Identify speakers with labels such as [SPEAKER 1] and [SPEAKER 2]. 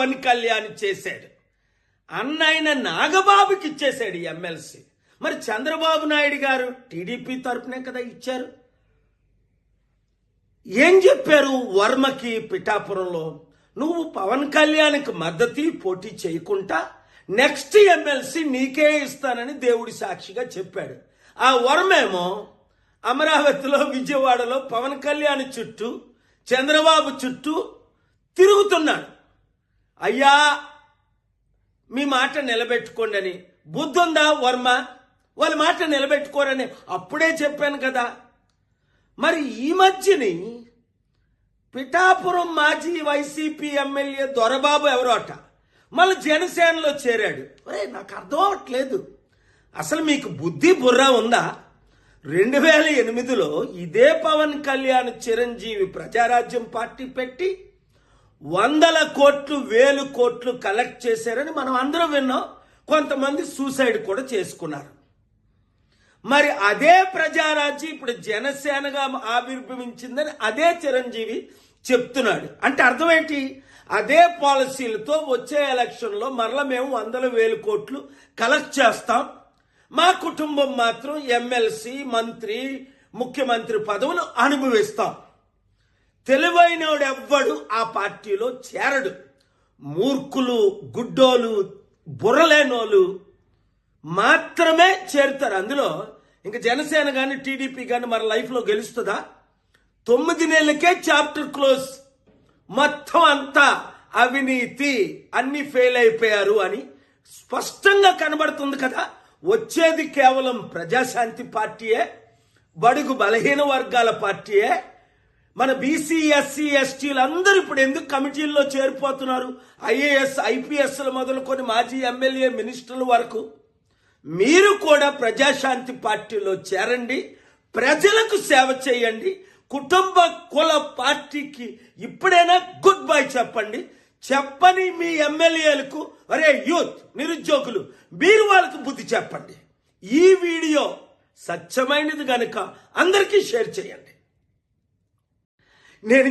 [SPEAKER 1] పవన్ కళ్యాణ్ చేశాడు. అన్నైన నాగబాబుకి ఇచ్చేశాడు ఎమ్మెల్సీ. మరి చంద్రబాబు నాయుడు గారు టీడీపీ తరపునే కదా ఇచ్చారు. ఏం చెప్పారు వర్మకి పిఠాపురంలో? నువ్వు పవన్ కళ్యాణ్కి మద్దతు పోటీ చేయకుండా నెక్స్ట్ ఎమ్మెల్సీ నీకే ఇస్తానని దేవుడి సాక్షిగా చెప్పాడు. ఆ వర్మేమో అమరావతిలో, విజయవాడలో పవన్ కళ్యాణ్ చుట్టూ, చంద్రబాబు చుట్టూ తిరుగుతున్నాడు. అయ్యా మీ మాట నిలబెట్టుకోండి అని. బుద్ధుందా వర్మ? వాళ్ళ మాట నిలబెట్టుకోరని అప్పుడే చెప్పాను కదా. మరి ఈ మధ్యని పిఠాపురం మాజీ వైసీపీ ఎమ్మెల్యే దొరబాబు ఎవరో అట మళ్ళీ జనసేనలో చేరాడు. నాకు అర్థం అవ్వట్లేదు. అసలు మీకు బుద్ధి బుర్ర ఉందా? 2008లో ఇదే పవన్ కళ్యాణ్ చిరంజీవి ప్రజారాజ్యం పార్టీ పెట్టి 100 కోట్లు 1000 కోట్లు కలెక్ట్ చేశారని మనం అందరం విన్నాం. కొంతమంది సూసైడ్ కూడా చేసుకున్నారు. మరి అదే ప్రజారాజ్యం ఇప్పుడు జనసేనగా ఆవిర్భవించిందని అదే చిరంజీవి చెప్తున్నాడు. అంటే అర్థం ఏంటి? అదే పాలసీలతో వచ్చే ఎలక్షన్లో మరలా మేము 100,000 కోట్లు కలెక్ట్ చేస్తాం, మా కుటుంబం మాత్రం ఎమ్మెల్సీ, మంత్రి, ముఖ్యమంత్రి పదవులు అనుభవిస్తాం. తెలివైనోడు ఎవ్వడు ఆ పార్టీలో చేరడు. మూర్ఖులు, గుడ్డోలు, బుర్రలేనోళ్ళు మాత్రమే చేరుతారు అందులో. ఇంకా జనసేన కానీ టీడీపీ కానీ మన లైఫ్లో గెలుస్తుందా? 9 నెలలకే చాప్టర్ క్లోజ్. మొత్తం అంతా అవినీతి, అన్ని ఫెయిల్ అయిపోయారు అని స్పష్టంగా కనబడుతుంది కదా. వచ్చేది కేవలం ప్రజాశాంతి పార్టీయే, బడుగు బలహీన వర్గాల పార్టీయే. మన బీసీ, ఎస్సీ, ఎస్టీలు అందరూ ఇప్పుడు ఎందుకు కమిటీల్లో చేరిపోతున్నారు? ఐఏఎస్, ఐపీఎస్లు మొదలుకొని మాజీ ఎమ్మెల్యే, మినిస్టర్ల వరకు. మీరు కూడా ప్రజాశాంతి పార్టీలో చేరండి, ప్రజలకు సేవ చేయండి. కుటుంబ కుల పార్టీకి ఇప్పుడైనా గుడ్ బై చెప్పండి. చెప్పని మీ ఎమ్మెల్యేలకు, అరే యూత్, నిరుద్యోగులు, మీరు వాళ్ళకు బుద్ధి చెప్పండి. ఈ వీడియో సత్యమైనది గనుక అందరికీ షేర్ చేయండి. నేను